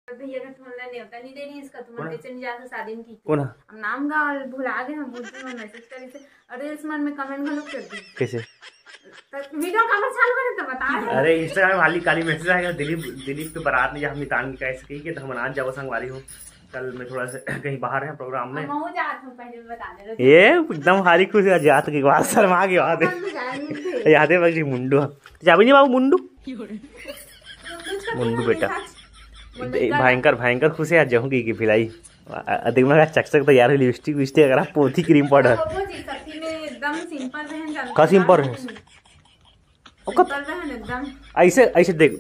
भैया का फोन नहीं होता, नहीं देनी इसका तुम टीचर नहीं जाकर शादी की कौन है? हम नाम गा और भुला गए, हम बोलते हैं मैसेज करी से अरे इस मन में कमेंट गलत कर दी कैसे वीडियो कवर चालू करे तो बता। अरे इंस्टाग्राम वाली काली मैसेज आएगा दिलीप के बारात में हम नितान की कैसे कही कि हम आज जाओ संगवारी हो, कल मैं थोड़ा सा कहीं बाहर है प्रोग्राम में ये एकदम हारी खुश जात की बात शर्मा की बात है याद है बाबू मुंडू जा नहीं बाबू मुंडू मुंडू बेटा भयंकर भयंकर खुश है आज जाऊंगी की भिलाई अधिक में चकचक तैयार है लिपस्टिक विस्टिक अगर पोथी क्रीम पाउडर का सिंपल है ऐसे ऐसे देख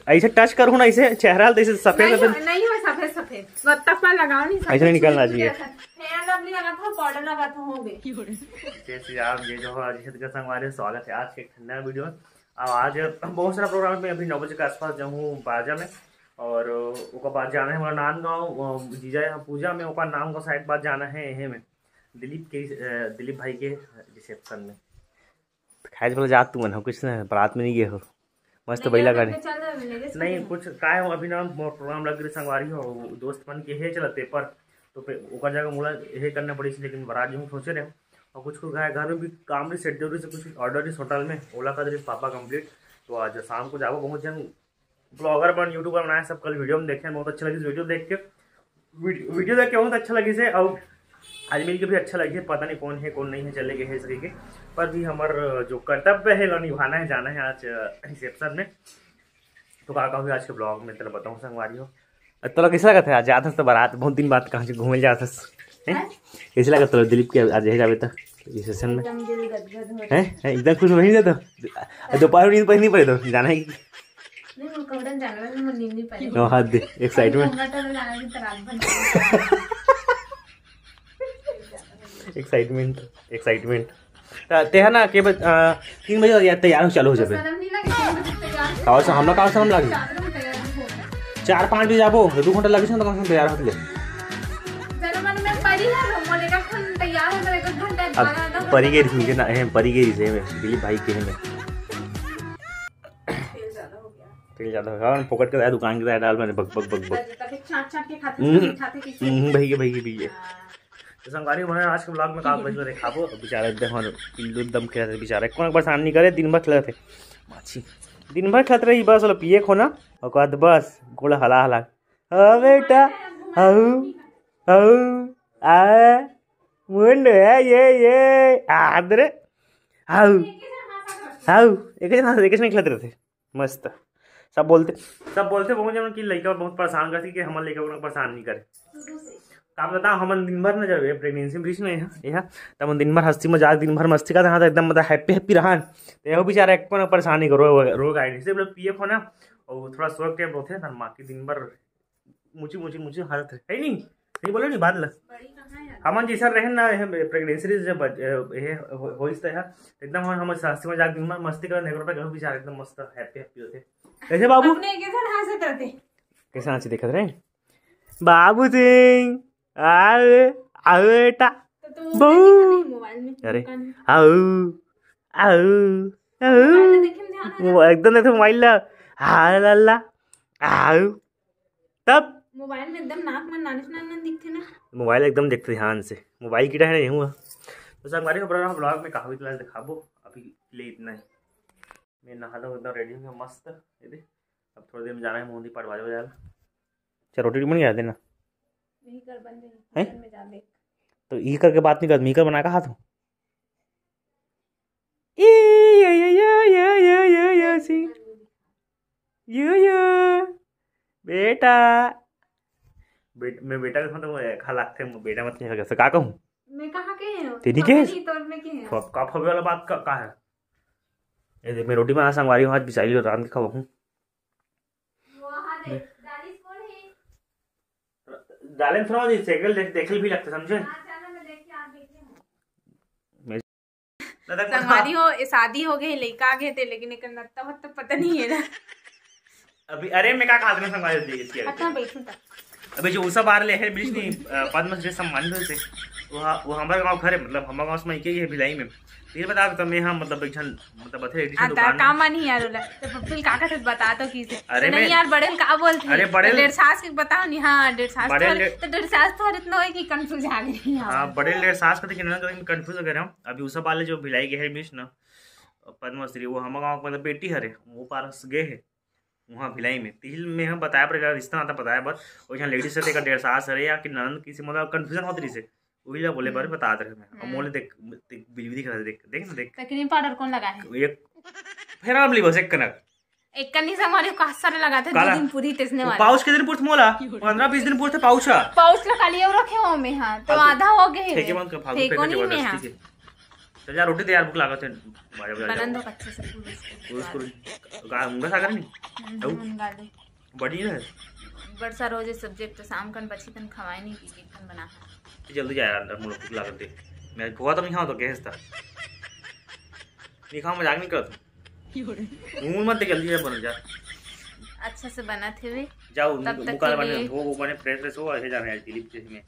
ऐसे टच करूँ ना ऐसे चेहरा ऐसे सफेद नहीं हो सफेद सफेद तक लगाओ नहीं ऐसे नहीं निकलना चाहिए पाउडर लगा तो होंगे जैसे आप ये जो अजित का संगवारी स्वागत है आज के ठंडा वीडियो में। अब आज बहुत सारा प्रोग्राम में अभी 9 बजे के आसपास जाऊँ बाजा में और उसका बाद जाना है हमारा नांदगांव जीजा पूजा में ओका नाम का साइड बाद जाना है यही में दिलीप भाई के रिसेप्शन में खाए बोले जात तू मन हो कुछ ना बारात में नहीं गए हो मस्त बैला गाड़ी नहीं कुछ का है अभी नाम प्रोग्राम लग रही संगवारी हो दोस्त बन के है चला पेपर तो ओकर जगह मुला यही करना पड़ी लेकिन बारात जो सोचे रहे और कुछ घर में भी काम नहीं सेट जरूरी से कुछ ऑर्डर नहीं होटल में ओला का पापा कंप्लीट तो आज शाम को जाओ बहुत जन ब्लॉगर बन यूट्यूबर बनाए सब कल वीडियो में देखे बहुत अच्छा लगी वीडियो देख के बहुत अच्छा लगी से और आज मिल के भी अच्छा लगे पता नहीं कौन है कौन नहीं है चले गए है इस तरीके पर भी हमारा जो कर्तव्य है निभाना है जाना है आज रिसेप्शन में तो का हुई आज के ब्लॉग में तेरा बताऊँ संगवारी हो तो कैसा लगा था आज जाता तो बारात बहुत दिन बाद कहाँ से घूमे जाता कैसे लगा तो दिलीप के आज यही जावे था रिसेप्शन में है एकदम खुश नहीं जाता दोपहर नींद पहनी पड़े तो जाना है एक्साइटमेंट एक्साइटमेंट एक्साइटमेंट ते है ना के 3 बजे तैयार हो चालू हो जाए और हम लोग हम लगे 4-5 बजे जाबो 2 घंटा लगे तो कम से तैयार होते अब परी गई ना परी गई से दिलीप भाई के में तेल ज़्यादा होगा पकड़ के दुकान के डाल मैंने बग बग बग बग भैया तो संगवारी मैंने आज के ब्लॉग में काम बज रहे खाबो बेचारा एकदम खेलते थे बेचारा कौन परेशान नहीं करे दिन भर खेलते थे माछी दिन भर खेलते रही बस वाला पिए खोना और बाद बस गोला हला हला बेटा मुंड है ये आदरे एक नहीं खेलते रहते मस्त सब बोलते बहुत जन की लड़का बहुत परेशान करती कि हमारे लड़का परेशान नहीं करे काम बता हम दिन भर न जाए प्रेगनेंसी में नहीं है तब हम दिन भर हंसी मजाक दिन भर मस्ती का था एकदम मतलब हैप्पी रहा तो यह बेचारा एक परेशानी करो रोग आई से पी एफ होना और थोड़ा शौक टाइप होते हैं माँ की दिन भर मुझी हालत है नहीं बोलो नहीं बात लग हम जैसा रहे ना प्रेगनेंसी जब हो एकदम हम हंसी मजाक दिन भर मस्ती कर बेचारा एकदम मस्त हैप्पी होते कैसे बाबू कैसे हंसी देखते रहे बाबू सिंह बेटा अरे एकदम देखो मोबाइल तब मोबाइल में एकदम नाक में नान दिखते ना मोबाइल एकदम देखते ध्यान से मोबाइल की नहीं हुआ तो संगवारी का ब्लॉग में कहा क्लास दिखाबो अभी ले इतना ही मैं नहा लो एकदम रेडी हूँ मस्त अब थोड़ी देर में जाना है मोदी पाठ बाजा बजा चल रोटी बन गया देना है तो ई करके बात नहीं कर मीकर बना का हाथ हूँ बेटा मैं बेटा के खा लागते बेटा मत कैसे का कहूँ मैं कहाँ के हैं तेरी के का फबे वाला बात का है ये देख मैं रोटी बना संगवारी हूँ आज बिचारी रात के खाऊँ डालें सुनाओ जी साइकिल देखल भी लगता समझे संगवारी हो शादी हो गई लड़का आ गए थे लेकिन एक नत्ता वत्ता पता नहीं है ना अभी अरे मैं क्या कहा था संगवारी दी अच्छा बैठूं अभी जो उसा बार ले है बीच नहीं पद्म से सम्मानित हुए थे वो हमारे गांव घर है मतलब हमारे गांव में के भिलाई में ये बता तो मैं हम मतलब एक मतलब अथे एडिशन दुकान काम नहीं यार बोला तो फिर काका से बता तो किसे अरे नहीं यार बड़े का बोलते अरे बड़े 1.5 के बताओ नहीं। हां 1.5 तो 1.5 तो इतना है कि कंफ्यूज आ गई। हां बड़े 1.5 का देखिए ना तो कंफ्यूज हो गए हम। अभी उस वाले जो भिलाई के है मिश ना पद्मश्री वो हम गांव मतलब बेटी हरे वो पारस गए है वहाँ भिलाई में तिल में हम बताया पर रिश्ता आता बताया बस वो यहाँ लेडीज से 1.5 है या कि ननद किसी मतलब कंफ्यूजन होती रही से वही बोले बारे बता दे मैं अब मोले देख बिजली दिखा देख देख ना देख क्रीम पाउडर कौन लगा है एक फिर हम ली बस एक कनक एक कन्नी से हमारे को सारे लगाते 2 दिन पूरी तेसने वाला पाउच के दिन पूछ मोला 15-20 दिन पूछते पाउच लगा लिए रखे हो में। हां तो आधा हो गए ठीक है मत फालतू फेंक जबरदस्ती के चल यार रोटी तैयार भूख लागत है बनन दो अच्छे से उसको गांगा सागर नहीं बढ़िया है बरसा रोज सब्जेक्ट तो शाम कन बची तन खवाए नहीं की कन बना जल्दी जा यार मुझे भूख लागत दे मैं भूखा तो नहीं खाऊं तो गैस था नहीं खाऊं मजाक नहीं करता मुंह मत जल्दी जा बन जा अच्छा से बना थे वे जाओ मुकाल बने वो बने फ्रेश हो ऐसे जाना है दिलीप के में।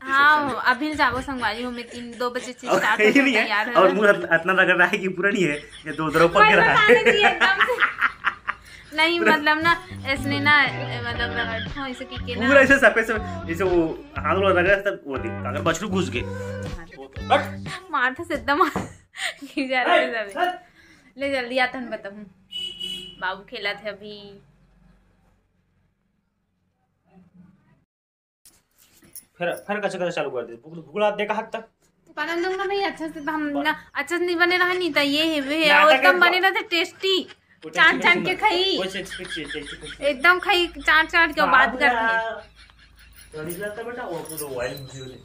हाँ अभी जाओ संगवारी हो में 2 बजे से स्टार्ट हो तैयार और मुंह इतना लग रहा है कि पूरा नहीं है ये दो तरफ पक रहा है नहीं मतलब ना इसने ना मतलब रगड़ो ऐसे की ना पूरा ऐसे सफेद से जैसे वो हाथ वाला रगड़ा तब वो देख अगर बछड़ू घुस गए मारते से एकदम गिर जा रहे सब ले जल्दी आता हूं बताऊं बाबू खेला थे अभी फिर कच्चा चालू कर दे भूखला देखा हद तक बना दूंगा भाई अच्छा से हम ना अच्छा से नहीं बने रहा नहीं था ये है वे एकदम बने रहते टेस्टी चाट चाट के खाई एकदम खाई चाट चाट के बात करते तो निकला था बेटा वो तो वाइल वीडियो ले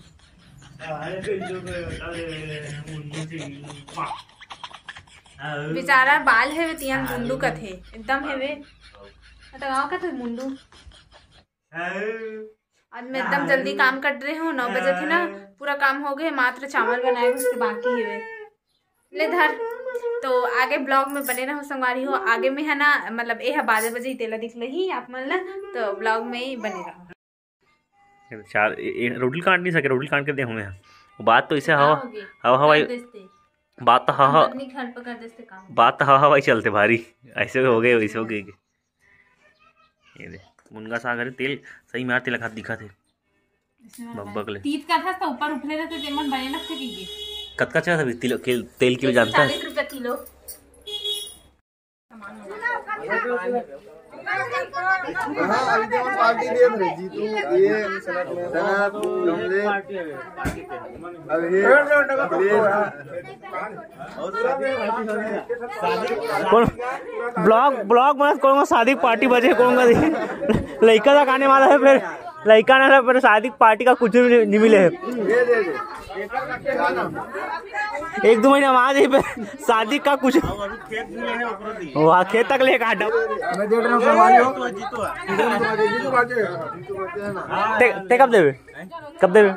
बेचारा बाल है वे तियान मुंडू का थे एकदम है वे तो गाँव का थे मुंडू। आज मैं एकदम जल्दी काम कर रही हूँ 9 बजे थी ना पूरा काम हो गया मात्र चावल बनाए उसके बाकी है वे ले धर तो आगे ब्लॉग में बने रहो संगवारी हो आगे में है ना मतलब ये 12 बजे ही तेला दिख लही आप मन ला तो ब्लॉग में ही बने रहो। चार रोटी काट नहीं सके रोटी काट के दे हमें बात तो इसे हवा हवाई बात तो हवा बात तो हवा हवाई चलते भारी ऐसे हो गए वैसे हो गए ये दे मुनगा सागर तेल सही में तेल दिखा थे बगले तीत का था तो ऊपर उठले रहते जेमन बने लगते की कतका चाह था तेल किलो जानता है 40 रुपए किलो पार्टी दे रे जीतू ये सनत कमले अब ये कौन ब्लॉग में कौन शादी पार्टी बजे कौन लड़का तक आने वाला है फिर लड़का ना फिर शादी पार्टी का कुछ नहीं मिले है 1-2 महीने वहाँ पे शादी का कुछ वहाँ खेत तक ले काटा मैं देख रहा हूं कब देवे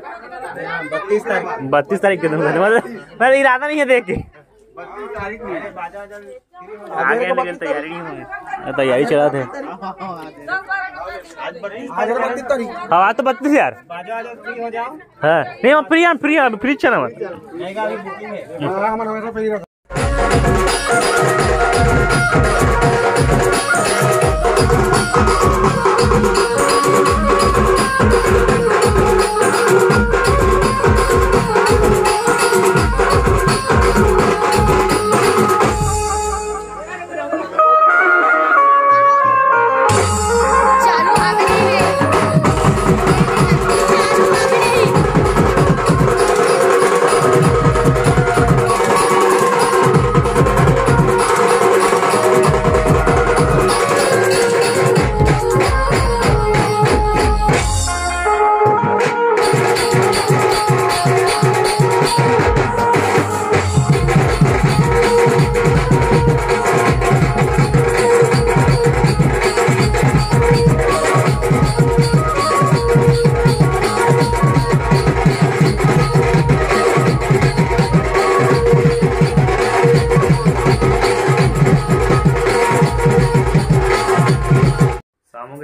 32 तारीख के दिन मतलब इरादा नहीं है देख के 32 तारीख में आगे लेकिन तैयारी नहीं होगी तैयारी चला थे आज 32 तारीख हाँ आज तो 32 यार हाँ नहीं फ्री चला मत हमारा हमेशा फ्री रखा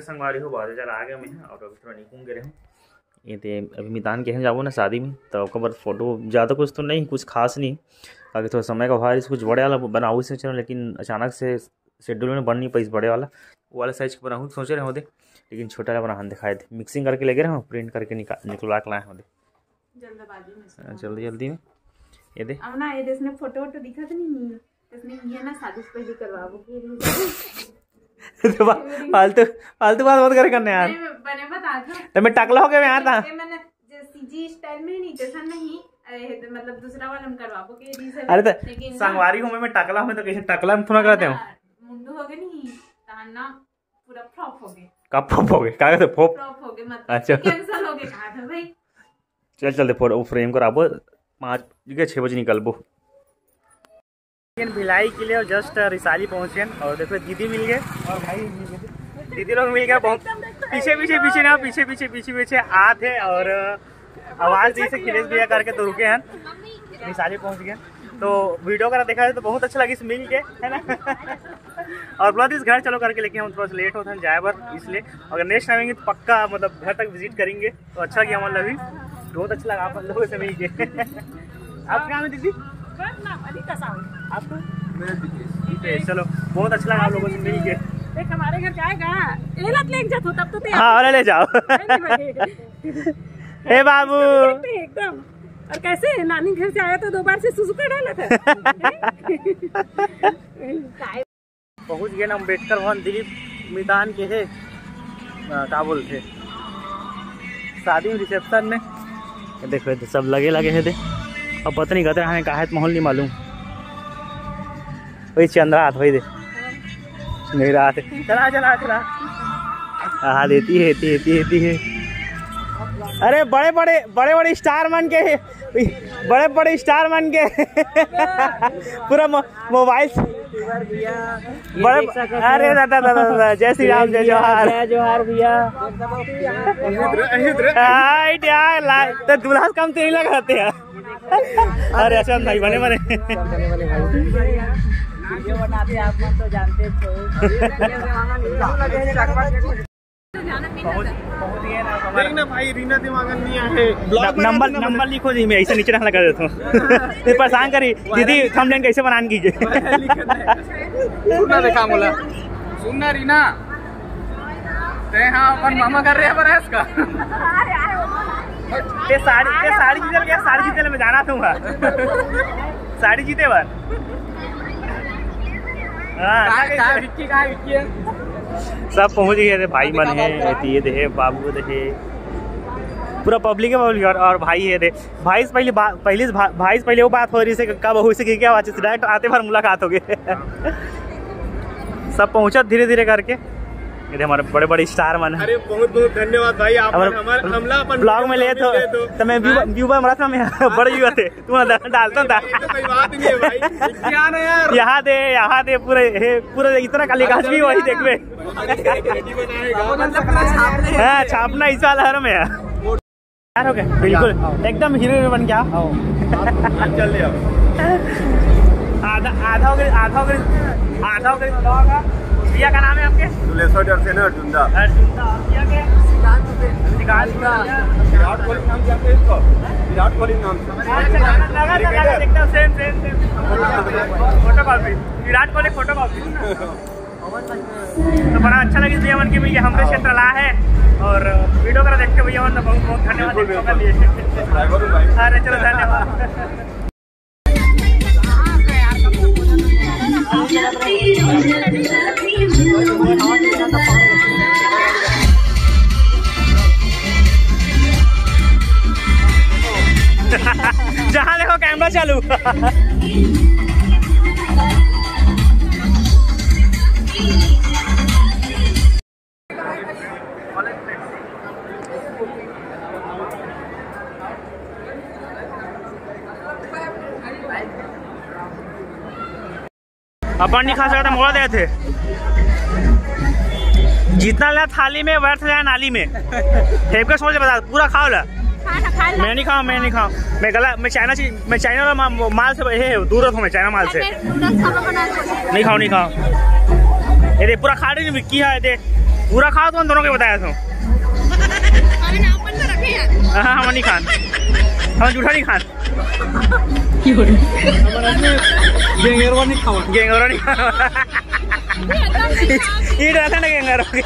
संगवारी हो बाजे चला आ गए मैं और अभी थोड़ा निकूंगे रहे ये थे अभी मितान के हैं जाबो ना शादी में, तो खबर फोटो ज़्यादा कुछ तो नहीं, कुछ खास नहीं, आगे थोड़ा समय का भार कुछ बड़े वाला बनाऊ से चलो, लेकिन अचानक से शेड्यूल में बन नहीं पाई बड़े वाला, वो वाला साइज का बनाऊँ सोच रहे होते, लेकिन छोटा वाला बनाने दिखाए थे, मिक्सिंग करके लगे रहे प्रिंट करके निकलवा के लाए होते जल्दी में। ये दे अब ना ये देश में फोटो वोटो दिखा तो नहीं, इसने ये ना शादी से पहले करवाबो के फालतू फालतू बात मत करे करने यार, मैंने बता दो तो मैं टकला हो गया यार था, मैंने सीजी स्टाइल में नहीं जैसा नहीं मतलब दूसरा वाला हम करवाबो के रीजन। अरे तो संगवारी हूं मैं टकला हूं तो कैसे टकला में थोड़ा करते हो, मुंडू हो गए नहीं ताना पूरा फ्लॉप हो गए, कब फ्लॉप हो गए का तो फ्लॉप हो गए मतलब अच्छा कैंसिल हो गए कहा था भाई। चल फोटो फ्रेम कराबो 5 बजे निकलबो। भिलाई के लिए जस्ट रिसाली पहुंचे और देखो दीदी मिल गए और भाई दीदी लोग मिल गए, बहुत पीछे आते और आवाज़ दी से खिलेश भैया करके तो रुके हैं, रिसाली पहुंच गए तो वीडियो करा देखा है तो बहुत अच्छा लगी मिल के है ना और बोला इस घर चलो करके, लेकिन हम थोड़ा सा लेट होते हैं जाए बर, इसलिए अगर नेक्स्ट आएंगे तो पक्का मतलब घर तक विजिट करेंगे तो अच्छा लगा मतलब भी बहुत अच्छा लगा आप लोगों से मिल के। आप क्या दीदी आपको चलो बहुत अच्छा लगा आप लोगों से मिल के, देख हमारे घर जाएगा ले जाओ तब तो हाँ ले जाओ हे बाबू एकदम। और कैसे नानी घर से आया तो 2 बार से सुसुका डाला था। पहुंच गए ना अम्बेडकर भवन दिलीप मैदान के है क्या बोलते शादी में रिसेप्शन में, देखो तो सब लगे है दे, अब पता नहीं कहते हैं कहा माहौल नहीं मालूम, वही चंद्रा हाथ वही दे मेरा हाथ चला हाँ देती है अरे बड़े स्टार मन के बड़े स्टार मन के पूरा मोबाइल बड़े, अरे दादा जय श्री राम जय जोहार भैया तो दूल्हा कम तो नहीं लगाते हैं। अरे अच्छा भाई बने तो जानते ना भाई रीना दिमागन नहीं आए नंबर लिखो जी, मैं ऐसे नीचे ना लगा देता हूँ परेशान करी दीदी थंबनेल कैसे बनान कीजिए। सुनना देखा बोला सुनना रीना ते हाँ अपन मामा कर रहे हैं बरस का साड़ी जीते में जाना था साड़ी जीते बार सब पहुंच गए थे, भाई मन है ये थे बाबू थे पूरा पब्लिक और भाई है थे भाई से पहले वो बात हो रही है कब बहू से क्या बात डायरेक्ट आते बार मुलाकात हो गई सब पहुंचा धीरे धीरे करके, ये हमारे बड़े स्टार मन है। अरे बहुत धन्यवाद भाई आप हमला ब्लॉग में ले तो मैं व्यूवर मरा था, मैं बड़े व्यूवर थे तू डालता था कोई बात नहीं है भाई क्या ना यार यहाँ दे पूरे इतना काली काज भी वही देखबे हाँ छापना इस वाला हर में यार हो गया बिल्कुल एकदम हीरो बन गया चल आधा भैया का नाम है आपके अर्जुनदा विराट कोहली नाम विराट कोहली फोटो कॉपी तो बड़ा अच्छा लगी भैया मन की मिल हमारे क्षेत्र ला है और वीडियो करा देखते भैया मन बहुत धन्यवाद। अरे चलो धन्यवाद। जहाँ देखो कैमरा चालू अपन नहीं खा सकता मोड़ा दे थे जितना ला थाली में व्यर्थ जाए नाली में फेंक के सोच बता पूरा खाओ ला मैं नहीं खाऊं मैं चाइना वाला माल से दूर रहूँ मैं चाइना माल से नहीं खाओ ये पूरा खा रही विक्की है पूरा खाओ तो दोनों के बताया था हाँ हम नहीं खान, हम जूठा नहीं खान, गेंगरवा नहीं खावा, गेंगरो नहीं खान। ये रहता ना गेंगरो के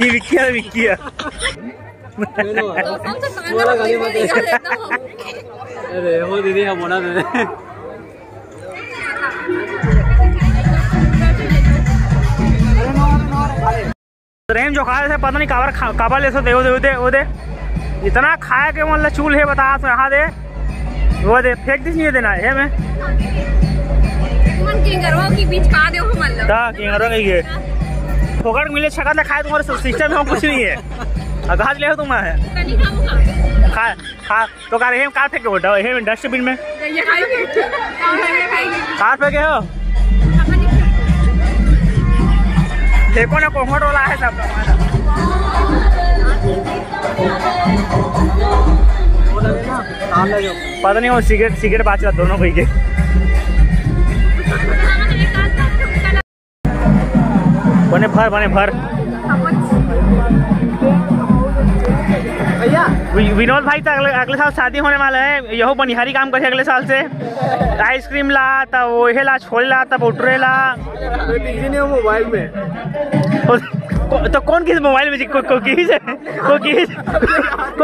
ये विक्किया विक्किया। अरे वो दीदी हम बोला दे रेम जो खा रहे थे पता नहीं काबर ले सो दे इतना खाया के मतलब चूल है बता तो यहाँ दे वो दे फेंक दी नहीं देना है मैं फोकट मिले छका खाए तुम्हारे सिस्टम में कुछ नहीं है घास ले हो तुम खा खा तो कार हेम कार फेंके उठा हेम डस्टबिन में कार फेंके हो देखो ना कोहट वाला है सब पता नहीं वो सिगरेट बात दोनों भाई के बने भर विनोद भाई तो अगले साल शादी होने वाला है यहो बनिहारी काम करे अगले साल से आइसक्रीम ला तब वही ला छोले ला तब उटरे ला मोबाइल में तो कौन किस मोबाइल में को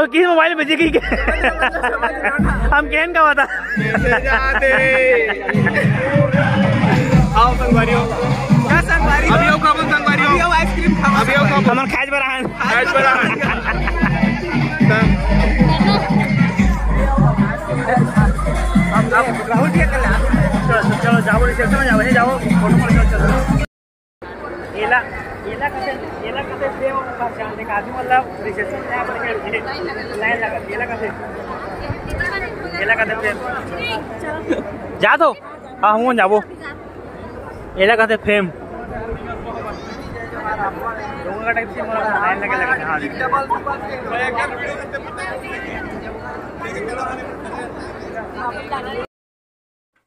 किस मोबाइल में जी हम कहन का बता हमारे खाज चलो जाओ रिसेप्शन में जाओ फोटो चलो एला कैसे सेव पहचान देखा आदमी मतलब रिसेप्शन में लाइन लगा एला कैसे जा दो हाँ हूँ जाबो एला कैसे फेम का टाइप से लाइन लगा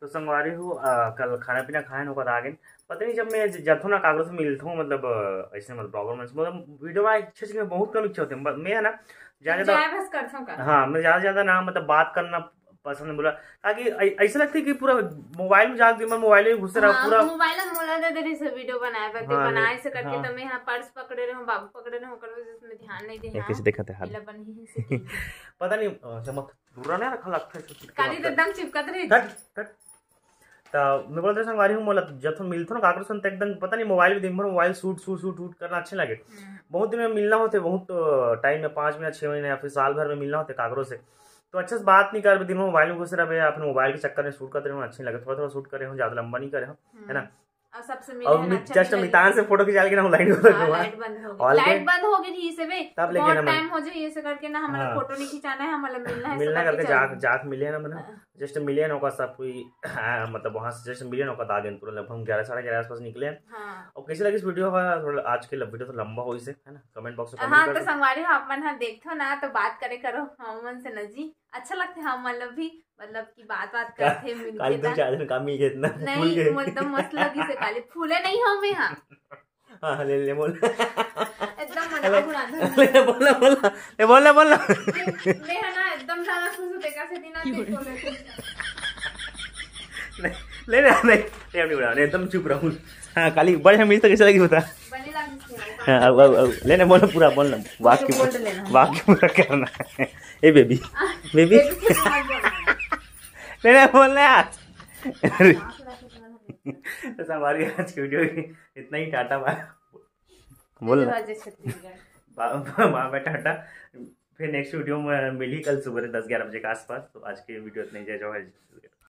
तो संगवारी हो कल खाना पीना खाए होगा आगे पता नहीं जब मैं जाता ना कागज से मिलता हूँ मतलब ऐसे मतलब प्रॉब्लम मतलब वीडियो में अच्छे से बहुत कम इच्छा होते हैं मैं है ना ज्यादा हाँ मैं ज्यादा ना मतलब बात करना पसंद बोला ताकि ऐसा लगता है कि पूरा मोबाइल में जाके मैं मोबाइल में घुसे रहा पूरा मोबाइल में मोला दे रही से वीडियो बनाए बदे बनाए से करके तो मैं यहां पर्स पकड़े रहे हूं बाबू पकड़े रहे हूं कर जिसमें ध्यान नहीं दे कैसे दिखते हाल पता नहीं चमक पूरा नहीं रखा लगता है काली एकदम चिपकत रही तो मैं बोलते संगवारी हूँ मतलब जब मिलते ना काकरो सन एकदम पता नहीं मोबाइल में दिन भर मोबाइल शूट करना अच्छे लगे बहुत दिन में मिलना होते बहुत टाइम में 5 महीना 6 महीने या फिर साल भर में मिलना होते काकरो से तो अच्छे से बात नहीं कर दिन में मोबाइल में घुस रहे अपने मोबाइल के चक्कर में शूट करते रहे अच्छे लगे थोड़ा शूट करे हो ज्यादा लंबा नहीं करे हो है ना और जस्ट मितान से फोटो खिंचा के ना लाइट बंद हो गई से बे तब लेके ना टाइम हो जाए ऐसे करके ना हमारा फोटो नहीं खिंचाना है हमारा मिलना करके जाक मिले ना मैंने जस्ट मिले ना सब कोई मतलब वहां से जस्ट मिले ना आ गए तुरंत हम 11 साढ़े 11 आसपास निकले और कैसे लगी इस वीडियो का थोड़ा आज के वीडियो तो लंबा हो इसे है ना कमेंट बॉक्स में हाँ तो संगवारी हो अपन हाँ देखो ना तो बात करे करो हम से नजी अच्छा लगता है मतलब भी मतलब की बात करते काली तो 4 दिन काम मिल गए इतना नहीं एकदम मस्त लगी से काली फूले नहीं हो मैं हाँ ले बोल एकदम मजाक उड़ा बोल मैं है ना एकदम ज्यादा खुश होते कैसे दिन आते ले नहीं उड़ा एकदम चुप रहूं हाँ काली बड़े हम तो कैसे लगी बता लेने बोलो पूरा बोलना वाक्य पूरा करना ए बेबी लेने बोलना यार तो हमारी आज की वीडियो इतना ही टाटा बाय बोल बाय टाटा फिर नेक्स्ट वीडियो में मिली कल सुबह 10-11 बजे के आसपास तो आज की वीडियो इतनी जय जवाहर